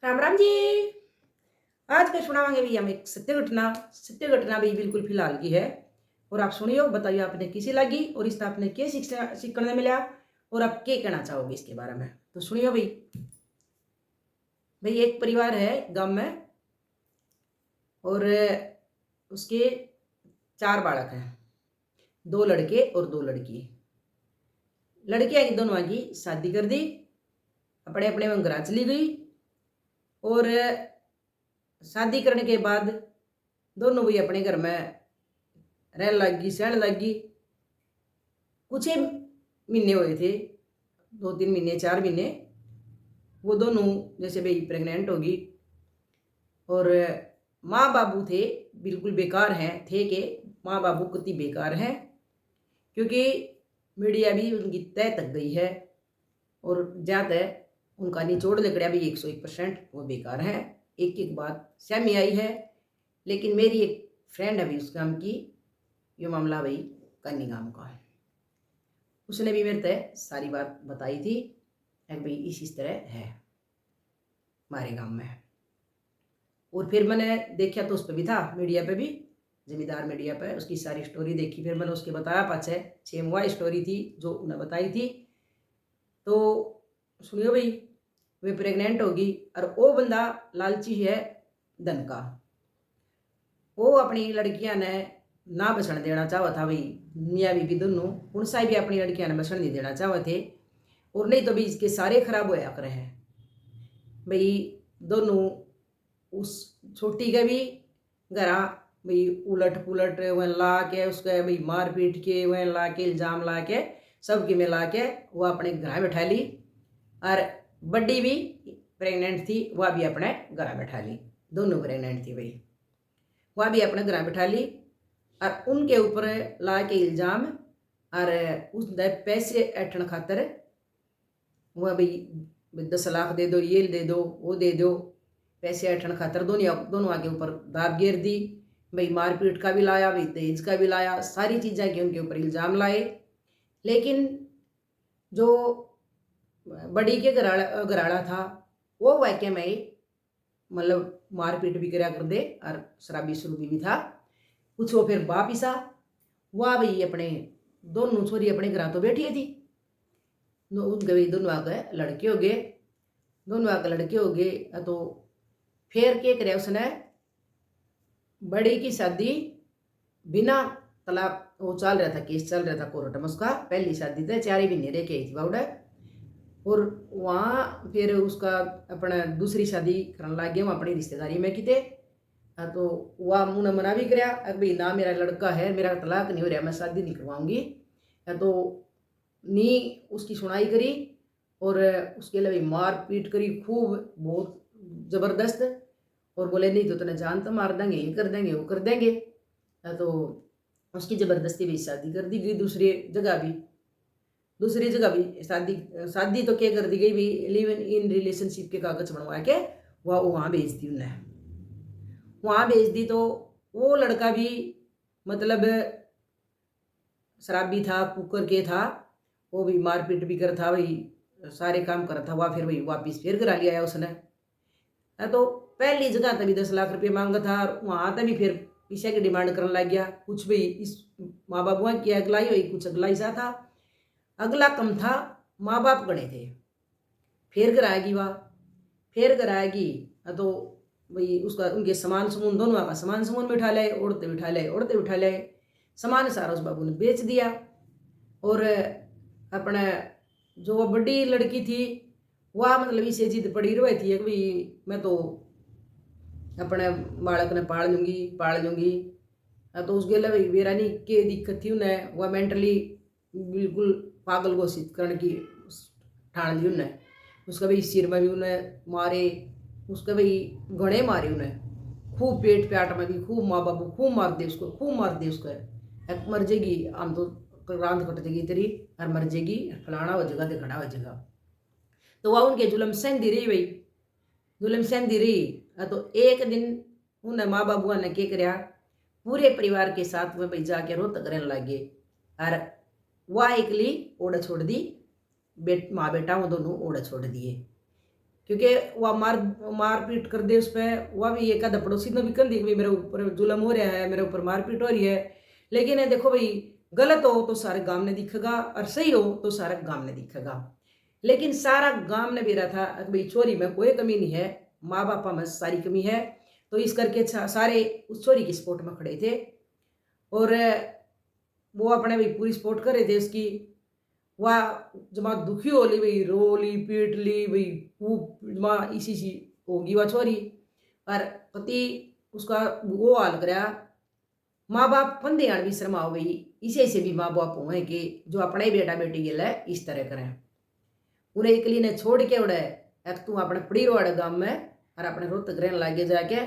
राम राम जी। आज फिर सुनावांगे भी हम एक सत्य घटना भी बिल्कुल फिलहाल की है। और आप सुनियो, बताइए आपने किसी लगी और इससे आपने क्या शिक्षा सीखने मिला और आप क्या कहना चाहोगे इसके बारे में। तो सुनियो भाई। भाई एक परिवार है गांव में और उसके 4 बालक हैं, 2 लड़के और 2 लड़की। लड़कियां की दोनों की शादी कर दी, अपने अपने में घर चली गई। और शादी करने के बाद दोनों भी अपने घर में रहने लगी, सहने लगी। कुछ ही महीने हुए थे, 2-3 महीने 4 महीने। वो दोनों जैसे भाई प्रेग्नेंट होगी और माँ बाबू थे बिल्कुल बेकार हैं थे कि माँ बाबू कितनी बेकार हैं, क्योंकि मीडिया भी उनकी तय तक गई है और ज़्यादा उनका निचोड़ निकलिया भी 101% वो बेकार हैं। एक एक बात सहमी आई है। लेकिन मेरी एक फ्रेंड है भी उस काम की, ये मामला भाई कन्नी गाँव का है। उसने भी मेरे तय सारी बात बताई थी कि भाई इस तरह है हमारे गांव में। और फिर मैंने देखा तो उस पर भी था, मीडिया पे भी, जमींदार मीडिया पे उसकी सारी स्टोरी देखी। फिर मैंने उसके बताया पाछे सेम वह स्टोरी थी जो उन्हें बताई थी। तो सुनियो भाई, वे प्रेग्नेंट होगी और वो बंदा लालची है धन का। वो अपनी लड़कियां ने ना बसण देना चाहता था भाई, मियाँ बीबी दोनों उनसा भी अपनी लड़कियां ने बसण नहीं देना चाहते थे। और नहीं तो भी इसके सारे खराब होया करे हैं भाई। दोनों उस छोटी के भी घरा भाई उलट पुलट वह ला के उसके भाई मार पीट के वह ला के इल्ज़ाम ला के सबके में ला के वो अपने घर बैठा ली। और बड़ी भी प्रेग्नेंट थी, वह भी अपने घर बैठा ली। दोनों प्रेग्नेंट थी भाई, वह भी अपने घर बैठा ली। और उनके ऊपर ला के इल्ज़ाम और उस पैसे ऐठन खातर वह भाई 10 लाख दे दो, ये दे दो, वो दे दो, पैसे ऐठन खातर दोनों आगे ऊपर दाब घेर दी। भाई मारपीट का भी लाया, भाई दहेज का भी लाया, सारी चीज़ें के उनके ऊपर इल्ज़ाम लाए। लेकिन जो बड़ी के घराड़ा था वो वाक्य में ही मतलब मारपीट भी करा कर दे और शराबी शरूबी भी था कुछ। वो फिर वापिसा वह भाई अपने दोनों छोरी अपने घर तो बैठी थी। उनके दोनों आगे लड़के हो गए, दोनों आगे लड़के हो गए। तो फिर क्या करे उसने, बड़ी की शादी बिना तलाक, वो चल रहा था, केस चल रहा था कोर्ट में उसका, पहली शादी थे 4 महीने रह के आई थी बाउडा। और वहाँ फिर उसका अपना दूसरी शादी करने लग गया वहाँ अपनी रिश्तेदारी में किते। तो वह मुँह मना भी कराया भाई ना मेरा लड़का है, मेरा तलाक नहीं हो रहा, मैं शादी नहीं करवाऊंगी। तो नी उसकी सुनाई करी और उसके लिए मार पीट करी खूब, बहुत ज़बरदस्त। और बोले नहीं तो तेने जान तो मार देंगे, ये कर देंगे, वो कर देंगे। तो उसकी ज़बरदस्ती भी शादी कर दी गई। दूसरी जगह भी शादी शादी तो क्या कर दी गई भी, लिव इन रिलेशनशिप के कागज बनवा के वह वहाँ भेज दी उन्हें। वहाँ भेज दी तो वो लड़का भी मतलब शराबी था, कुकर के था, वो भी मारपीट भी कर था भाई, सारे काम कर था। वह फिर भाई वापिस फिर करा लिया उसने। तो पहली जगह तभी 10 लाख रुपये मांगा था और वहाँ तभी फिर पैसे की डिमांड करने लग गया। कुछ भी इस माँ बाबुआ की अगलाई हुई, कुछ अगला ऐसा था, अगला कम था, माँ बाप गणे थे। फिर कराएगी वह, फिर कराएगी। तो भाई उसका उनके सामान समून दोनों का सामान समून बिठा ले, औरतें बिठा ले, औरतें बिठा ले, सामान सारा उस बाबू ने बेच दिया। और अपने जो वो बड़ी लड़की थी वह मतलब इसे जिद पड़ी रही थी कि भाई मैं तो अपने बालक ने पाल लूँगी। तो उसके लिए भाई बेरानी के दिक्कत थी उन्हें, वह मेंटली बिल्कुल पागल घोषित करने की ठान ली उन्हें। उसका भाई सिर में भी उन्हें मारे, उसका भाई घड़े मारे उन्हें खूब, पेट प्याट में भी खूब, माँ बाबू खूब मार दे उसको, खूब मार दे उसको। मर जाएगी हम तो रात कट जाएगी तेरी और मर जाएगी, फलाना हो जाएगा, दिखड़ा हो जाएगा। तो वह उनके जुलम सहती रही भाई, जुलम सहती रही। तो एक दिन उन्हें माँ बाबुआ ने क्या कराया, पूरे परिवार के साथ में भाई जाके रोत करने लगे। और वह एकली ओढ़ छोड़ दी, माँ बेटा वो दोनों ओढ़ छोड़ दिए। क्योंकि वह मार पीट कर दे उस पर, वह भी एक आधा पड़ोसी ने भी कर दी भाई मेरे ऊपर जुल्म हो रहा है, मेरे ऊपर मारपीट हो रही है। लेकिन देखो भाई, गलत हो तो सारे गांव ने दिखेगा और सही हो तो सारा गांव ने दिखेगा। लेकिन सारा गांव ने भी रहा था कि भाई छोरी में कोई कमी नहीं है, माँ बापा में सारी कमी है। तो इस करके सारे उस छोरी की सपोर्ट में खड़े थे और वो अपने भाई पूरी सपोर्ट कर रहे थे उसकी। वह जमा दुखी हो ली भाई, रो ली पीट ली भाई, खूब जमा इसी सी होगी वह छोरी। और पति उसका वो हाल कराया, माँ बाप फंदे आड़ भी शर्मा हो गई। इसे से भी माँ बाप हुए कि जो अपना ही बेटा बेटी गिला है इस तरह करें। उन्हें इकली ने छोड़ के उड़े एक तू अपने पड़ी रोड़ गाँव में और अपने रोहतक रहने लागे जाके।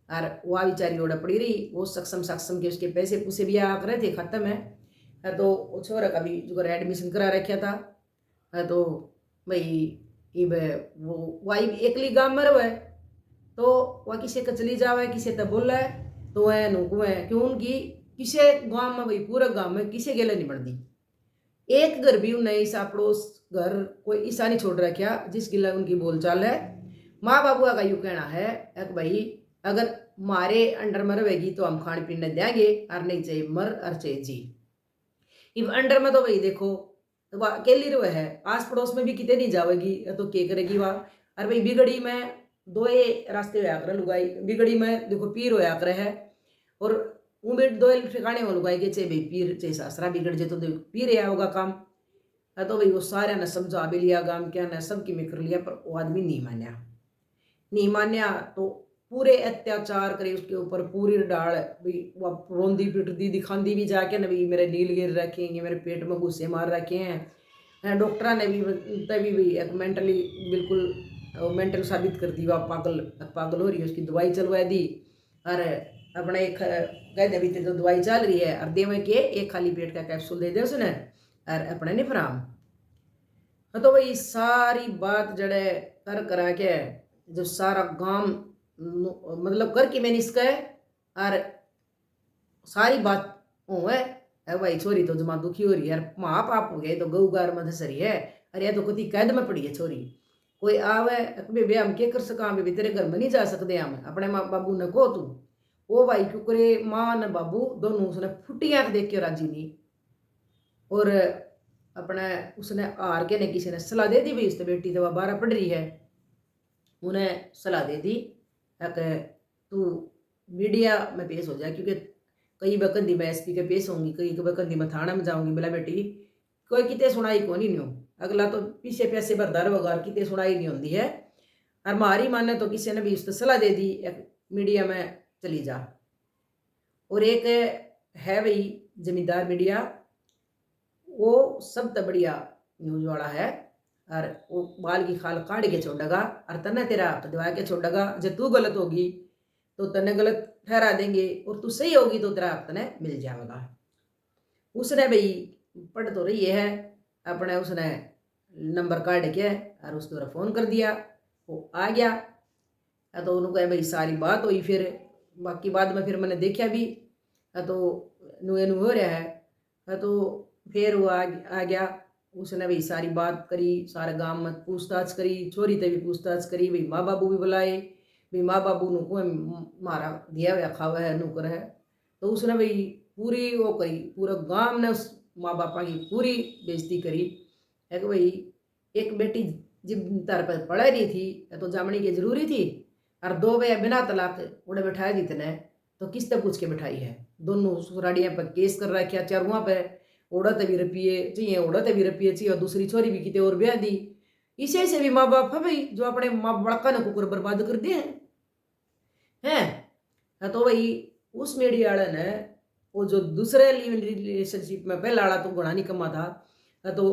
और वह बेचारी ओढ़ पड़ी रही, वो सक्षम सक्षम के उसके पैसे पूसे भी आ रहे थे खत्म है। तो छोरा का भी जो एडमिशन करा रखा था। तो भाई इब वो वाई एकली गाँव में रहे तो वह किसी का चली जावे, किसी तक बोला है तो वह नुकू है क्यों उनकी किसी गाँव में भाई पूरा गाँव में किसी गेले नहीं बढ़ती। एक घर भी उन्हें ऐसा पड़ोस घर कोई ऐसा नहीं छोड़ रखा जिस गिला उनकी बोलचाल है। माँ बाबू का यूँ कहना है कि भाई अगर मारे अंडर में रहेगी तो हम खाने पीने देंगे और नहीं चाहिए मर और चाहिए जी। इब अंडर में तो भाई देखो तो वह अकेली रहे है, आस पड़ोस में भी कितने नहीं जाएगी तो क्या करेगी वह। और भाई बिगड़ी में दो रास्ते होया कर लुगाई, बिगड़ी में देखो पीर होया कर है और वो दो ठिकाने हो लुगाई के चाहे भाई पीर चाहे सासरा बिगड़ जाए तो पीर या होगा काम। तो भाई वो सारे ने समझा भी लिया, गांव के ने सबकी में कर लिया, पर वो आदमी नहीं मान्या तो पूरे अत्याचार करे उसके ऊपर, पूरी डाल भाई वह रोंदी पिटदी दिखांदी भी जाके ना भाई मेरे नील गिर रखे हैं, मेरे पेट में घुस्से मार रखे हैं। डॉक्टर ने भी तभी भी एक मेंटली बिल्कुल मेंटल साबित कर दी, वह पागल हो रही है, उसकी दवाई चलवा दी। और अपने एक कह दे भी तो दवाई चल रही है और देवे के एक खाली पेट का कैप्सूल दे दे उसने और अपने निफराम। तो भाई सारी बात जड़े कर करा के जो सारा गांव मतलब कर कि मैंने इसका और सारी बात हुए भाई छोरी तो जमा दुखी हो रही है, माँ बाप हो गए तो गऊ गार में धसरी है। अरे ये तो कति कैद में पड़ी है छोरी, कोई आवे बे हम क्या कर सका, बे तेरे घर में नहीं जा सकते हम अपने माँ बाबू ने को तू वो भाई क्यों करे। माँ ने बाबू दोनों उसने फुटी आंख देख के राजी नहीं और अपने उसने हार के ने किसी ने सलाह दे दी भाई उसने बेटी तो वह 12 पढ़ रही है, उन्हें सलाह दे दी कि तू मीडिया में पेश हो जाए, क्योंकि कई बकंदी मैं एसपी के पेश होंगी, कई बकंदी मैं थाना में जाऊंगी, बोला बेटी कोई कितने सुनाई को नहीं हो, अगला तो पीछे पैसे बरदार वगार कितने सुनाई नहीं होती है। और मारी माने तो किसी ने भी उसको सलाह दे दी मीडिया में चली जा। और एक है भाई जमींदार मीडिया, वो सब तो बढ़िया न्यूज वाला है और वो बाल की खाल काट के छोड़ेगा और तने तेरा हक दिवा के छोड़ेगा। जब तू गलत होगी तो तने गलत ठहरा देंगे और तू सही होगी तो तेरा हक तने मिल जाएगा। उसने भाई पढ़ तो रही है अपने, उसने नंबर काट के और उसके ऊपर फ़ोन कर दिया, वो आ गया। तो उन्होंने कहा भाई सारी बात हुई, फिर बाकी बाद में फिर मैंने देखा भी तो नुए नु हो रहा है। तो फिर वो आ गया, उसने भाई सारी बात करी, सारे गांव में पूछताछ करी, छोरी ते भी पूछताछ करी, भाई माँ बाबू भी बुलाए, भाई माँ बाबू नु को मारा दिया हुआ खावा है नुकर है। तो उसने भाई पूरी वो करी, पूरा गांव ने उस माँ बापा की पूरी बेइज्जती करी है कि भाई एक बेटी जब तार पर पढ़ रही थी तो जामनी की जरूरी थी और दो भैया बिना तलाक उड़े बैठाए दी तने तो किस तक पूछ के बैठाई है। दोनों सुराड़ियाँ पर केस कर रखा चारुआ पर, उड़ते भी रपिए चाहिए, उड़ते भी रपिए चाहिए और दूसरी छोरी भी कितने और ब्याह दी। इसे से भी माँ बाप है भाई जो अपने माँ बड़का ने कुकर बर्बाद कर दिए हैं। तो भाई उस मीडिया वाले ने वो जो दूसरे लिव इन रिलेशनशिप में पहला वाला तो गुणा नहीं कमा था, तो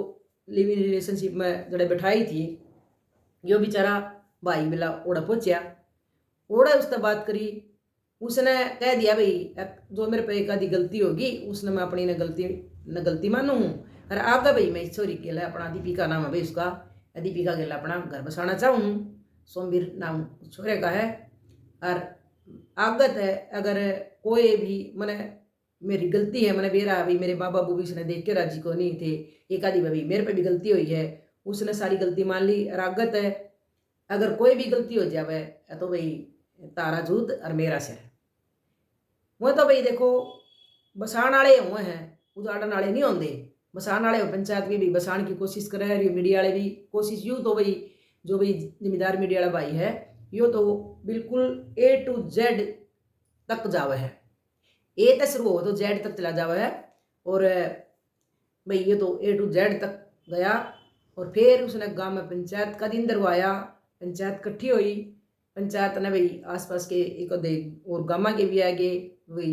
लिव इन रिलेशनशिप में जड़े बैठाई थी यो बेचारा भाई मिला ओढ़ा पहुंचा, ओढ़ा उससे बात करी, उसने कह दिया भाई जो मेरे पे एक आधी गलती होगी उसने मैं अपनी न गलती मानू हूँ और आपका भाई मैं छोरी के लिए अपना दीपिका नाम है भाई उसका, दीपिका के लिए अपना घर बसाना चाहूँ, सोमवीर नाम छोरे का है। और आगत है अगर कोई भी मैंने मेरी गलती है, मैंने बेरा भाई मेरे माँ बाबू भी उसने देख के राजी को नहीं थे, एक आधी भाई मेरे पे भी गलती हुई है, उसने सारी गलती मान ली और आगत है अगर कोई भी गलती हो जावे तो भाई तारा जूत और मेरा सिर। वो तो भाई देखो बसाण वाले हुए हैं, उजाड़न वाले नहीं होंगे। बसाण वाले पंचायत की भी बसाण की कोशिश करे रही, मीडिया वाले भी कोशिश। यूँ तो भाई जो भाई जिम्मेदार मीडिया वाला भाई है यो तो बिल्कुल A to Z तक जावे है। ए तक शुरू हो तो जेड तक चला जावा है। और भाई ये तो A to Z तक गया। और फिर उसने गांव में पंचायत का दिन दरवाया। पंचायत इकट्ठी हुई। पंचायत ने भाई आसपास के एक आधे और गामा के भी आगे भाई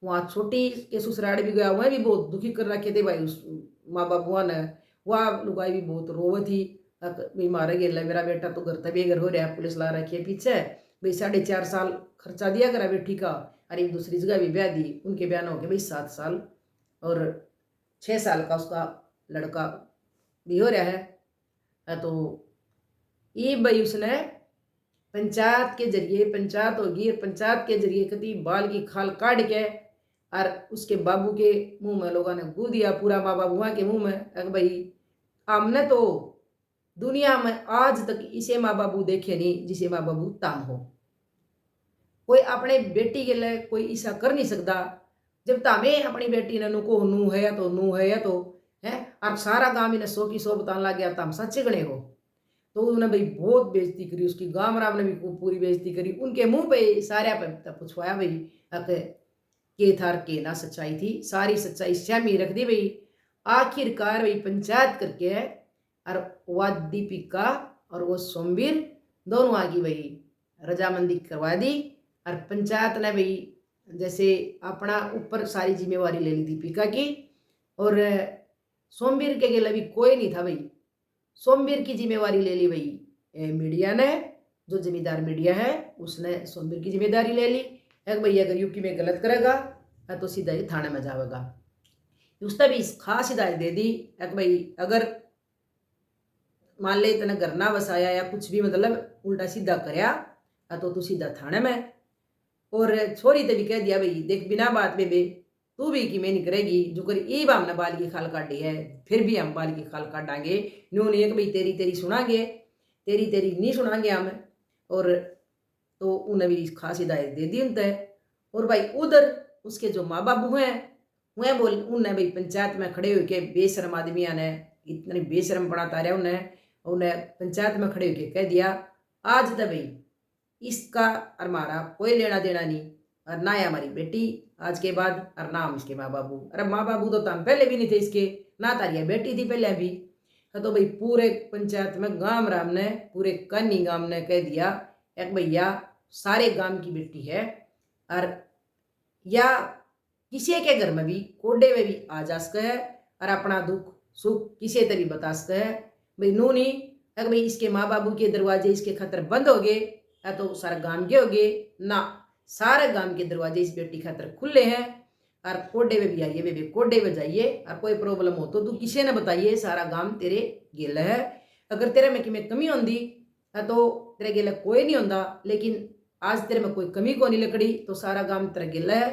वहाँ छोटी के ससुराल भी गया। वह भी बहुत दुखी कर रखे थे भाई उस माँ बाबुआ ने। वह लुगाई भी बहुत रोवे थी भाई मारे गेल मेरा बेटा तो घर तभी घर हो रहा है, पुलिस ला रखी है पीछे भाई। 4.5 साल खर्चा दिया करा बेटी का। अरे एक दूसरी जगह भी ब्याह दी। उनके बयान हो गए भाई 7 साल और 6 साल का उसका लड़का भी हो रहा है। तो ये भाई उसने पंचायत के जरिए, पंचायत होगी और पंचायत के जरिए कति बाल की खाल काट के और उसके बाबू के मुंह में लोगों ने गू दिया, पूरा माँ बाबू के मुंह में। अगर भाई हमने तो दुनिया में आज तक इसे माँ बाबू देखे नहीं जिसे माँ बाबू ताम हो। कोई अपने बेटी के लिए कोई ऐसा कर नहीं सकता। जब तामे अपनी बेटी ने नुको नू है या तो नू है या तो है और सारा गांव इन्हें 100 की 100 बताने लग गया ताम सच्चे गणे हो। तो उन्होंने भाई बहुत बेइज्जती करी उसकी। गांव राम ने भी पूरी बेइज्जती करी उनके मुंह पे सारे पे पूछवाया भाई के थार के ना सच्चाई थी। सारी सच्चाई श्यामी रख दी भाई। आखिरकार भाई पंचायत करके है और वह दीपिका और वो सोमवीर दोनों आगे भाई रजामंदी करवा दी। और पंचायत ने भाई जैसे अपना ऊपर सारी जिम्मेवारी ले ली दीपिका की। और सोमवीर के लिए भी कोई नहीं था भाई। सोमवीर की जिम्मेवारी ले ली भाई मीडिया ने। जो जिम्मेदार मीडिया है उसने सोमवीर की जिम्मेदारी ले ली। एक भाई अगर यूपी में गलत करेगा तो सीधा ही थाने में जाएगा। उसने भी खास हिदायत दे दी एक भाई अगर मान ले इतना घर ना बसाया या कुछ भी मतलब उल्टा सीधा करया तो तू सीधा थाने में। और छोरी तो भी कह दिया भाई देख बिना बात बेबे तू भी कि मैं नहीं करेगी जो करी ये हमने बाल की खाल काटी है फिर भी हम बाल की खाल काटांगे। न्यू नहीं है कि भाई तेरी तेरी सुनांगे, तेरी तेरी नहीं सुनांगे हम। और तो उन्हें भी खास हिदायत दे दी उनते। और भाई उधर उसके जो माँ बाबू हैं वह बोल उन्हें भाई पंचायत में खड़े होके बेशरम आदमिया ने इतनी बेशरम पढ़ाता रहा उन्हें पंचायत में खड़े होके कह दिया आज तो भाई इसका और हमारा कोई लेना देना नहीं और ना है हमारी बेटी आज के बाद और ना हम इसके माँ बाबू। अरे माँ बाबू तो हम पहले भी नहीं थे इसके, ना तारिया बेटी थी पहले भी। तो भाई पूरे पंचायत में गांव राम ने पूरे कन्नी गांव ने कह दिया एक भैया सारे गांव की बेटी है और या किसी के घर में भी कोडे में भी आ जा सके है और अपना दुख सुख किसी तरी बता सके है भाई। नू नहीं अगर भाई इसके माँ बाबू के दरवाजे इसके खतर बंद हो गए तो सारा गांव के हो गए ना, सारे गांव के दरवाजे इस बेटी खातर खुले हैं। और कोडे में भी आइए बेबी कोडे में जाइए और कोई प्रॉब्लम हो तो तू किसी ने बताइए सारा गांव तेरे गेल है। अगर तेरे में कि मैं कमी होंगी तो तेरे गेल कोई नहीं होता, लेकिन आज तेरे में कोई कमी को नहीं लकड़ी तो सारा गांव तेरा गेल है।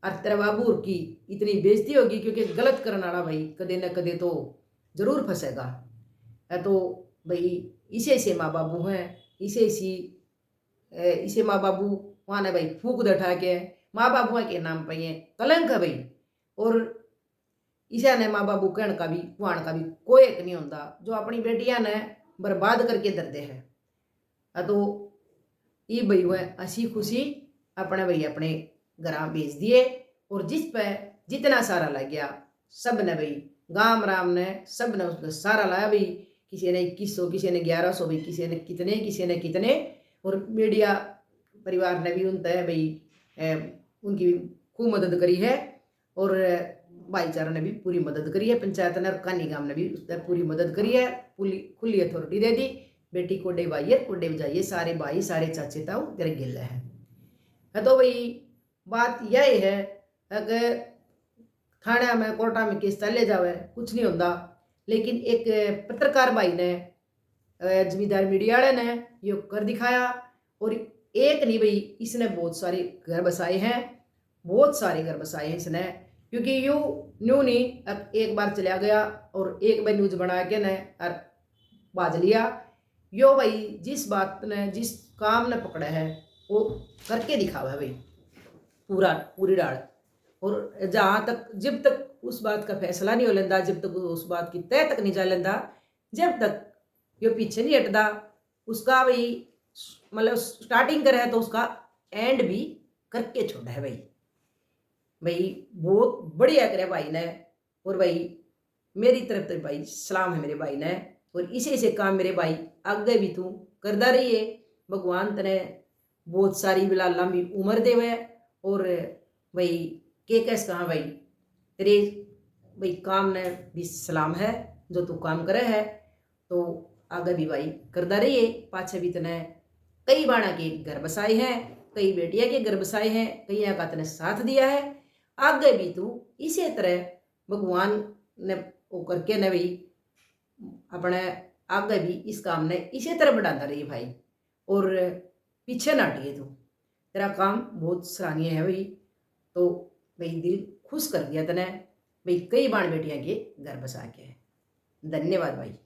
और तेरा बाबू की इतनी बेइज्जती होगी क्योंकि गलत करने वाला भाई कदे न कदे तो जरूर फंसेगा। तो भाई इसे माँ बाबू हैं इसे माँ बाबू वहाँ ने भाई फूक दठा के माँ बाबू के नाम पे ये कलंक है भाई। और इसे ने माँ बाबू कहने का भी वहाँ का भी कोई एक नहीं होता जो अपनी बेटियां ने बर्बाद करके दर्दे है। तो ये भाई वह हंसी खुशी अपने भाई अपने घर भेज दिए। और जिस पे जितना सारा लग गया सब ने भाई गांव राम ने सब ने उसका सारा लाया भाई। किसी ने 2100 किसी ने 1100 भाई किसी ने कितने। और मीडिया परिवार ने भी उनते भाई उनकी खूब मदद करी है। और भाईचारा ने भी पूरी मदद करी है। पंचायत ने और कानी गांव ने भी उसने पूरी मदद करी है। खुली अथॉरिटी दे दी बेटी कोडे भाई कोडे बजाइए सारे भाई सारे चाचे ताऊ तेरे गिल है। तो भाई बात यही है अगर थाने में कोर्टा में केस चले जावे कुछ नहीं होता, लेकिन एक पत्रकार भाई ने जिम्मेदार मीडिया वाले ने यो कर दिखाया। और एक नहीं भाई इसने बहुत सारे घर बसाए हैं, बहुत सारे घर बसाए हैं इसने। क्योंकि न्यू नहीं एक बार चला गया और एक बार न्यूज बना के ने और बाज लिया यो भाई जिस बात ने जिस काम ने पकड़ा है वो करके दिखावा है भाई, पूरा पूरी डाल। और जहाँ तक जब तक उस बात का फैसला नहीं हो लेंदा, जब तक उस बात की तय तक नहीं जा लेंदा, जब तक यो पीछे नहीं हटदा, उसका भाई मतलब स्टार्टिंग करे है तो उसका एंड भी करके छोड़ा है भाई। भाई बहुत बढ़िया करे भाई ने। और भाई मेरी तरफ तो भाई सलाम है मेरे भाई ने। और इसे से काम मेरे भाई आगे भी तू करदा रहिए, भगवान तने बहुत सारी बिला लंबी उम्र देवे। और भाई के कैस कहा भाई तेरे भाई काम ने भी सलाम है, जो तू काम करे है तो आगे भी भाई करदा रहिए। पाछे भी तने कई बाणा के घर बसाए हैं, कई बेटिया के घर बसाए हैं, कई का तने साथ दिया है। आगे भी तू इसी तरह भगवान ने वो करके ने भाई अपने आगे भी इस काम ने इसी तरह बढ़ाता रही भाई। और पीछे ना हटिए, तू तेरा काम बहुत सराहनीय है भाई। तो भाई दिल खुश कर दिया तने भाई, कई बाण बेटियां के घर बसा के। धन्यवाद भाई।